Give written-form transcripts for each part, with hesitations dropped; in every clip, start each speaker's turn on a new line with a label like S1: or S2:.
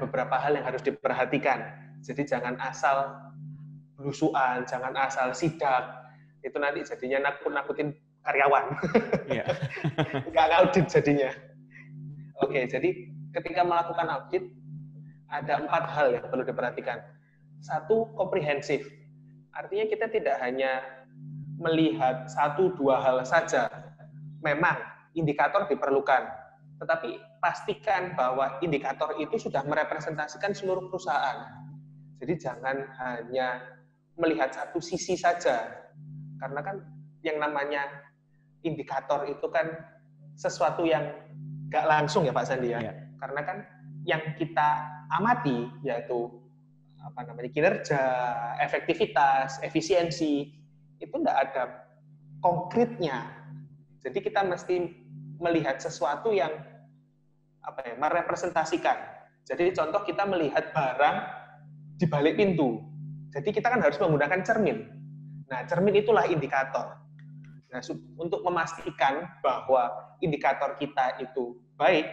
S1: beberapa hal yang harus diperhatikan. Jadi jangan asal belusuan, jangan asal sidak. Itu nanti jadinya nakut-nakutin karyawan.
S2: Yeah.
S1: Nggak audit jadinya. Oke, jadi ketika melakukan audit, ada 4 hal yang perlu diperhatikan. 1, komprehensif. Artinya kita tidak hanya melihat 1-2 hal saja. Memang indikator diperlukan, tetapi pastikan bahwa indikator itu sudah merepresentasikan seluruh perusahaan. Jadi jangan hanya melihat satu sisi saja, karena kan yang namanya indikator itu kan sesuatu yang nggak langsung ya Pak Sandi ya. Karena kan yang kita amati yaitu kinerja, efektivitas, efisiensi, itu nggak ada konkretnya. Jadi kita mesti melihat sesuatu yang merepresentasikan. Jadi contoh kita melihat barang di balik pintu. Jadi kita kan harus menggunakan cermin. Nah, cermin itulah indikator. Nah, untuk memastikan bahwa indikator kita itu baik,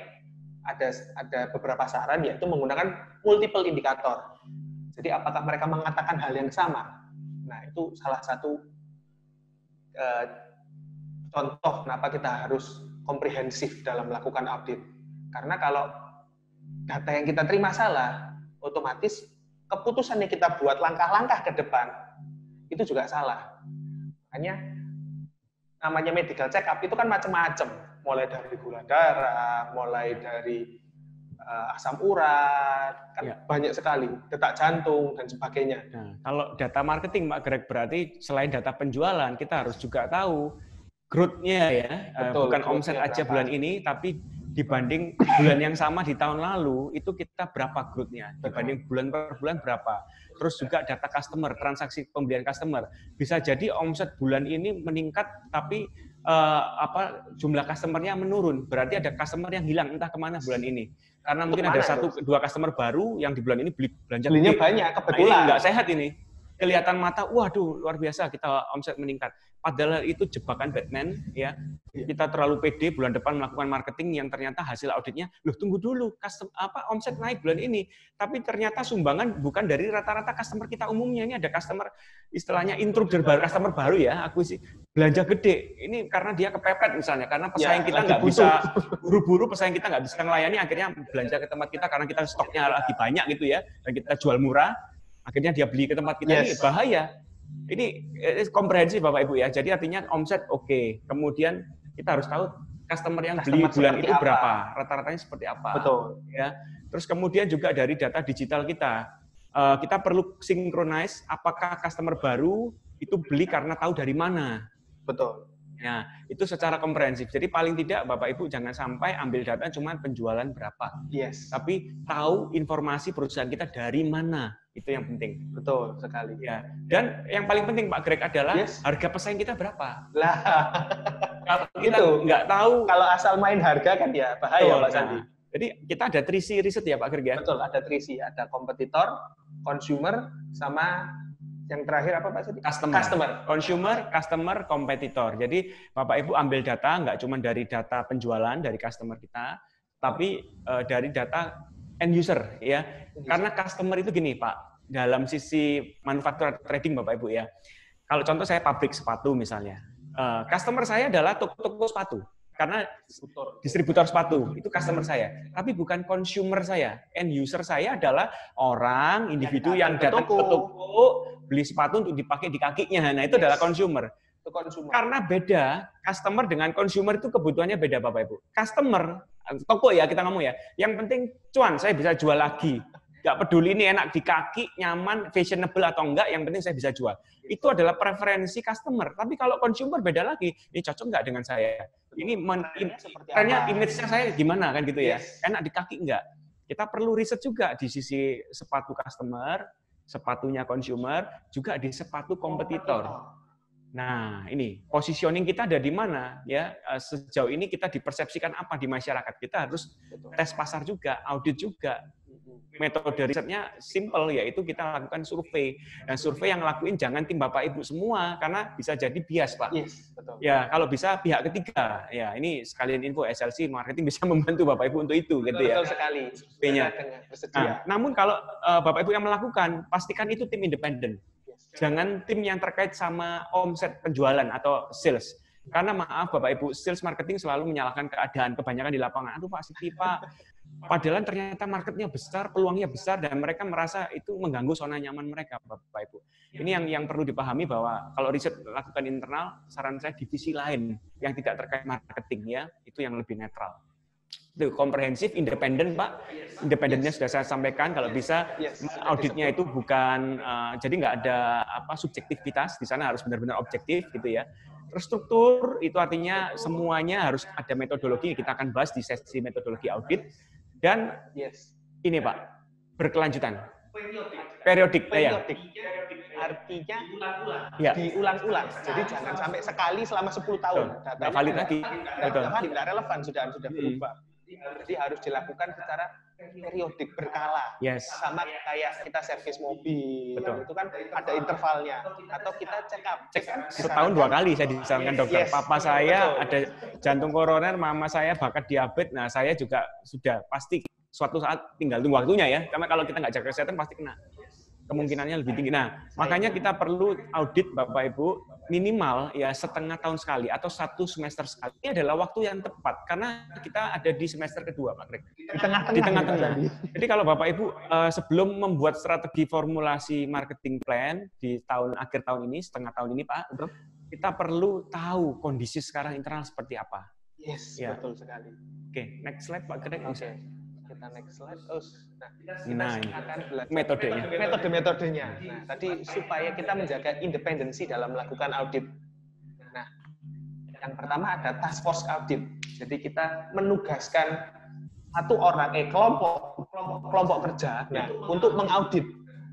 S1: ada beberapa saran, yaitu menggunakan multiple indikator. Jadi apakah mereka mengatakan hal yang sama? Nah, itu salah satu contoh kenapa kita harus komprehensif dalam melakukan audit. Karena kalau data yang kita terima salah, otomatis keputusan yang kita buat langkah-langkah ke depan itu juga salah. Makanya namanya medical check up itu kan macam-macam, mulai dari gula darah, mulai dari asam urat, kan banyak sekali, detak jantung dan sebagainya.
S2: Nah, kalau data marketing Pak Greg, berarti selain data penjualan kita harus juga tahu growth-nya ya. Betul, bukan omset aja berapa bulan ini, tapi dibanding bulan yang sama di tahun lalu itu kita berapa growth-nya, dibanding bulan per bulan berapa. Terus juga data customer, transaksi pembelian customer. Bisa jadi omset bulan ini meningkat tapi jumlah customer-nya menurun. Berarti ada customer yang hilang entah kemana bulan ini. Karena mungkin ada 1-2 customer baru yang di bulan ini belanja
S1: belinya banyak, kebetulan.
S2: Nah, ini nggak sehat ini. Kelihatan mata, waduh luar biasa kita omset meningkat. Padahal itu jebakan Batman ya. Kita terlalu pede bulan depan melakukan marketing yang ternyata hasil auditnya, loh tunggu dulu, omset naik bulan ini, tapi ternyata sumbangan bukan dari rata-rata customer kita umumnya. Ini ada customer istilahnya intruder baru, customer baru ya, aku sih belanja gede. Ini karena dia kepepet misalnya, karena pesaing kita nggak bisa buru-buru, pesaing kita nggak bisa melayani, akhirnya belanja ke tempat kita karena kita stoknya lagi banyak gitu ya, dan kita jual murah. Akhirnya dia beli ke tempat kita. Ini bahaya. Ini komprehensif Bapak Ibu ya. Jadi artinya omset oke. Kemudian kita harus tahu customer yang beli bulan itu berapa, rata-ratanya seperti apa.
S1: Betul.
S2: Ya. Terus kemudian juga dari data digital kita perlu synchronize apakah customer baru itu beli karena tahu dari mana.
S1: Betul.
S2: Ya, itu secara komprehensif. Jadi paling tidak Bapak Ibu jangan sampai ambil data cuma penjualan berapa.
S1: Yes.
S2: Tapi tahu informasi perusahaan kita dari mana. Itu yang penting.
S1: Betul sekali.
S2: Ya. Dan yang paling penting Pak Greg adalah harga pesaing kita berapa.
S1: Lah.
S2: Kalau kita nggak tahu.
S1: Kalau asal main harga kan ya bahaya Pak Sandi.
S2: Jadi kita ada 3C riset ya Pak Greg ya.
S1: Betul, ada 3C. Ada kompetitor, consumer, sama yang terakhir apa Pak Sandi?
S2: Customer. Consumer, customer, kompetitor. Jadi Bapak Ibu ambil data nggak cuma dari data penjualan dari customer kita, tapi dari data end user ya. Karena customer itu gini Pak, dalam sisi manufaktur trading Bapak Ibu ya. Kalau contoh saya pabrik sepatu misalnya, customer saya adalah toko sepatu. Karena distributor sepatu itu customer saya, tapi bukan consumer saya. End user saya adalah orang individu yang datang ke toko beli sepatu untuk dipakai di kakinya. Nah itu adalah consumer. Karena beda customer dengan consumer itu kebutuhannya beda Bapak Ibu. Customer toko ya kita ngomong ya. Yang penting cuan saya bisa jual lagi. Gak peduli ini enak di kaki, nyaman, fashionable atau enggak, yang penting saya bisa jual. Itu adalah preferensi customer. Tapi kalau consumer beda lagi, ini cocok nggak dengan saya? Ini trennya image-nya saya gimana kan gitu ya? Enak di kaki enggak? Kita perlu riset juga di sisi sepatu customer, sepatunya consumer, juga di sepatu kompetitor. Nah, ini positioning kita ada di mana ya? Sejauh ini kita dipersepsikan apa di masyarakat? Kita harus tes pasar juga, audit juga. Metode risetnya simple, yaitu kita lakukan survei. Dan survei yang ngelakuin jangan tim Bapak Ibu semua, karena bisa jadi bias, Pak.
S1: Yes, betul.
S2: Ya, kalau bisa pihak ketiga. Ya, ini sekalian info, SLC Marketing bisa membantu Bapak Ibu untuk itu, gitu ya.
S1: Betul sekali.
S2: Surveinya. Nah, namun kalau Bapak Ibu yang melakukan, pastikan itu tim independen. Jangan tim yang terkait sama omset penjualan atau sales. Karena maaf Bapak Ibu, sales marketing selalu menyalahkan keadaan, kebanyakan di lapangan. Aduh Pak Siti, Pak. Padahal ternyata marketnya besar, peluangnya besar, dan mereka merasa itu mengganggu zona nyaman mereka, Bapak Ibu. Ini yang perlu dipahami, bahwa kalau riset lakukan internal, saran saya divisi lain yang tidak terkait marketing, ya, itu yang lebih netral. Itu komprehensif, independen, Pak. Independennya sudah saya sampaikan. Kalau bisa auditnya itu bukan, jadi nggak ada subjektivitas. Di sana harus benar-benar objektif, gitu ya. Terstruktur itu artinya semuanya harus ada metodologi. Kita akan bahas di sesi metodologi audit. Dan ini Pak, berkelanjutan. Periodik.
S1: Artinya diulang-ulang. Jadi jangan sampai sekali selama 10 tahun.
S2: Nggak valid lagi.
S1: Nggak relevan, sudah berubah. Jadi harus dilakukan secara periodik, berkala. Sama kayak kita servis mobil.
S2: Betul.
S1: Itu kan ada intervalnya. Atau kita cek
S2: setahun 2 kali saya disarankan dokter. Papa saya ada jantung koroner, mama saya bakat diabetes. Nah, saya juga sudah pasti suatu saat tinggal tunggu waktunya ya. Karena kalau kita nggak jaga kesehatan pasti kena. Kemungkinannya lebih tinggi. Nah, makanya kita perlu audit Bapak Ibu minimal ya setengah tahun sekali atau 1 semester sekali. Ini adalah waktu yang tepat karena kita ada di semester kedua, Pak Greg.
S1: Di tengah-tengah.
S2: Jadi kalau Bapak Ibu sebelum membuat strategi formulasi marketing plan di akhir tahun ini, setengah tahun ini, Pak, kita perlu tahu kondisi sekarang internal seperti apa.
S1: Yes, ya. Betul sekali.
S2: Oke, next slide Pak Greg.
S1: Kita next slide. Kita
S2: akan
S1: belajar
S2: metodenya.
S1: Nah, tadi supaya kita menjaga independensi dalam melakukan audit. Nah, yang pertama ada task force audit. Jadi kita menugaskan kelompok kerja untuk mengaudit.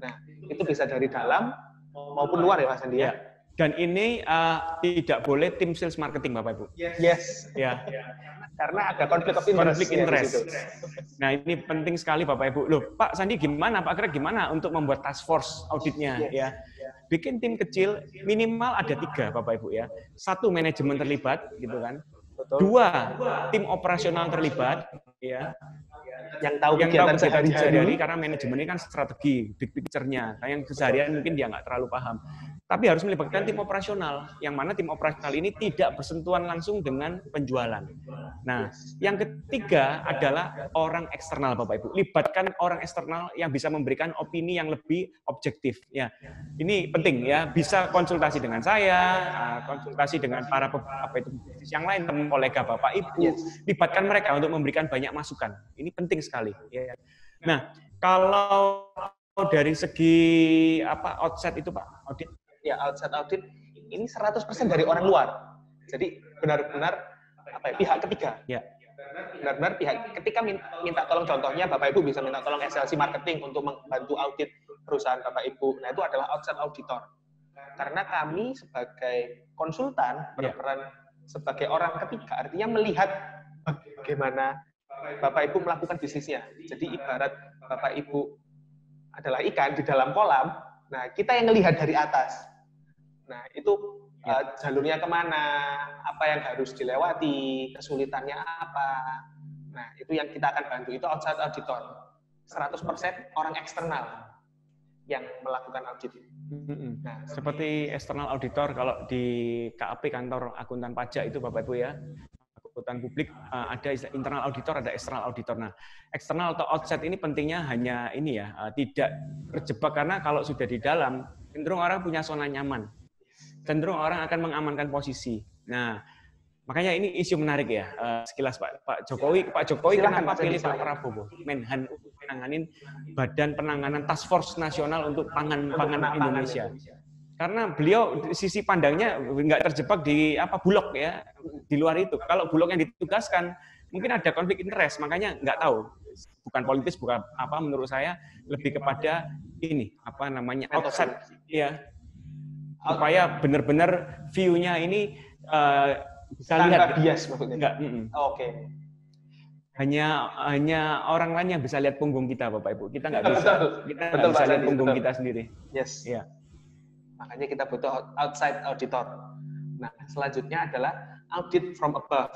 S1: Nah, itu bisa dari dalam maupun luar ya Mas Andi ya.
S2: Dan ini tidak boleh tim sales marketing Bapak Ibu.
S1: Yes.
S2: Ya.
S1: Karena ada konflik interest.
S2: Nah, ini penting sekali Bapak Ibu. Loh, Pak Sandi gimana? Pak Greg gimana untuk membuat task force auditnya? Ya, bikin tim kecil minimal ada 3 Bapak Ibu ya. 1 manajemen terlibat, gitu kan. 2 tim operasional terlibat, ya.
S1: Yang tahu kegiatan
S2: sehari-hari karena manajemen ini kan strategi, big picture-nya. Nah, yang keseharian mungkin dia nggak terlalu paham. Tapi harus melibatkan tim operasional, yang mana tim operasional ini tidak bersentuhan langsung dengan penjualan. Nah, yang ketiga adalah orang eksternal, Bapak Ibu. Libatkan orang eksternal yang bisa memberikan opini yang lebih objektif. Ya, ini penting ya. Bisa konsultasi dengan saya, konsultasi dengan para yang lain, kolega Bapak Ibu. Libatkan mereka untuk memberikan banyak masukan. Ini penting sekali. Ya. Nah, kalau dari segi outset itu Pak, audit.
S1: Ya, outside audit ini 100% dari orang luar. Jadi benar-benar pihak ketiga.
S2: Ya.
S1: Benar-benar ketika minta tolong, contohnya Bapak Ibu bisa minta tolong SLC marketing untuk membantu audit perusahaan Bapak Ibu. Nah, itu adalah outside auditor. Karena kami sebagai konsultan berperan sebagai orang ketiga, artinya melihat bagaimana Bapak Ibu melakukan bisnisnya. Jadi ibarat Bapak Ibu adalah ikan di dalam kolam, nah kita yang melihat dari atas. Nah, itu jalurnya kemana, apa yang harus dilewati, kesulitannya apa. Nah, itu yang kita akan bantu. Itu outside auditor. 100% orang eksternal yang melakukan audit.
S2: Nah, seperti external auditor kalau di KAP, kantor akuntan pajak itu Bapak Ibu ya, akuntan publik, ada internal auditor, ada external auditor. Nah, eksternal atau outside ini pentingnya hanya ini ya, tidak terjebak, karena kalau sudah di dalam, cenderung orang punya zona nyaman. Cenderung orang akan mengamankan posisi. Nah, makanya ini isu menarik ya. Sekilas Pak Jokowi kenapa pilih Pak Prabowo Menhan untuk menanganin Badan Penanganan Task Force Nasional untuk pangan Indonesia. Karena beliau sisi pandangnya nggak terjebak di Bulog ya, di luar itu. Kalau Bulog yang ditugaskan mungkin ada konflik interest, makanya nggak tahu. Bukan politis, bukan menurut saya lebih kepada ini outside ya. Supaya benar-benar view-nya ini bisa lihat
S1: bias maksudnya.
S2: Enggak.
S1: Oke.
S2: hanya orang lain yang bisa lihat punggung kita, Bapak Ibu. Kita nggak bisa.
S1: Betul.
S2: Kita
S1: Betul,
S2: nggak bisa
S1: Pak
S2: lihat
S1: Sandi,
S2: punggung
S1: betul.
S2: kita sendiri.
S1: Yes.
S2: Iya.
S1: Makanya kita butuh outside auditor. Nah, selanjutnya adalah audit from above,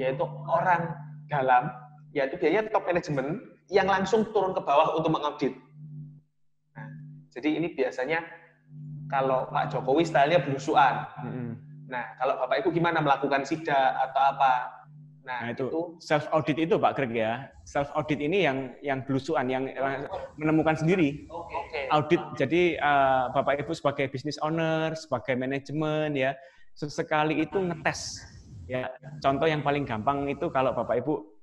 S1: yaitu orang dalam, yaitu biasanya top management yang langsung turun ke bawah untuk mengaudit. Nah, jadi ini biasanya kalau Pak Jokowi stylenya belusuan. Nah, kalau Bapak Ibu gimana melakukan sida atau apa?
S2: Nah, itu self audit itu Pak Greg ya. Self audit ini yang belusuan, yang menemukan sendiri. Audit. Jadi Bapak Ibu sebagai business owner, sebagai manajemen ya, sesekali itu ngetes. Ya, contoh yang paling gampang itu kalau Bapak Ibu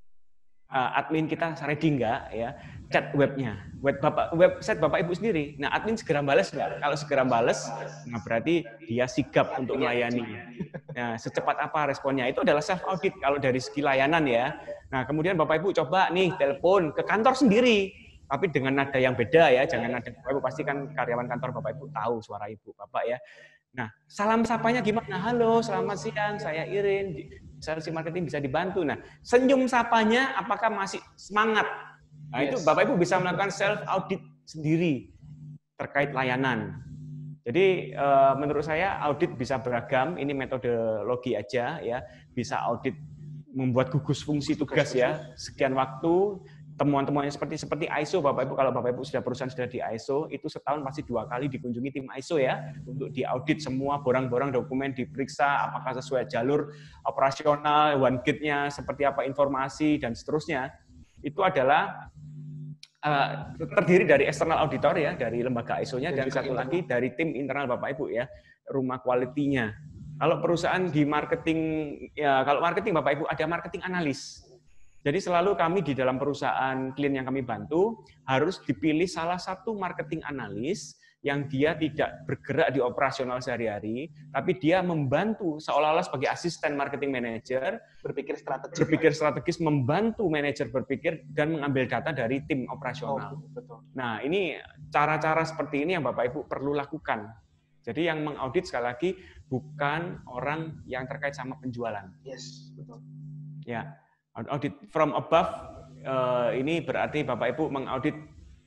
S2: admin kita ready nggak ya, chat webnya, website Bapak Ibu sendiri. Nah, admin segera balas nggak? Kalau segera balas, nah berarti dia sigap untuk melayani. Nah, secepat apa responnya? Itu adalah self audit kalau dari segi layanan ya. Nah, kemudian Bapak Ibu coba nih telepon ke kantor sendiri, tapi dengan nada yang beda ya. Jangan nada Bapak Ibu, pasti kan karyawan kantor Bapak Ibu tahu suara Ibu Bapak ya. Nah, salam sapanya gimana? Halo, selamat siang, saya Irin, sales marketing bisa dibantu. Nah, senyum sapanya apakah masih semangat? Nah, itu Bapak Ibu bisa melakukan self audit sendiri terkait layanan. Jadi menurut saya audit bisa beragam, ini metodologi aja ya. Bisa audit membuat gugus fungsi tugas ya, sekian waktu, temuan-temuannya seperti ISO Bapak Ibu. Kalau Bapak Ibu perusahaan sudah di ISO, itu setahun pasti 2 kali dikunjungi tim ISO ya, untuk diaudit semua borang-borang dokumen, diperiksa apakah sesuai jalur operasional, one gate-nya seperti apa informasi dan seterusnya. Itu adalah terdiri dari external auditor ya, dari lembaga ISO-nya, dan satu lagi dari tim internal Bapak Ibu ya, rumah quality-nya. Kalau perusahaan di marketing ya, kalau marketing Bapak Ibu ada marketing analis. Jadi selalu kami di dalam perusahaan klien yang kami bantu harus dipilih salah satu marketing analis yang dia tidak bergerak di operasional sehari-hari, tapi dia membantu seolah-olah sebagai asisten marketing manager, berpikir strategis, membantu manajer berpikir dan mengambil data dari tim operasional. Nah, ini cara-cara seperti ini yang Bapak Ibu perlu lakukan. Jadi yang mengaudit sekali lagi bukan orang yang terkait sama penjualan.
S1: Yes, betul.
S2: Ya, audit from above ini berarti Bapak Ibu mengaudit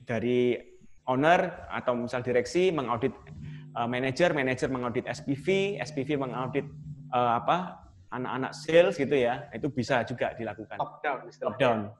S2: dari owner atau misal direksi, mengaudit manajer mengaudit SPV mengaudit anak-anak sales gitu ya. Itu bisa juga dilakukan.
S1: Top down.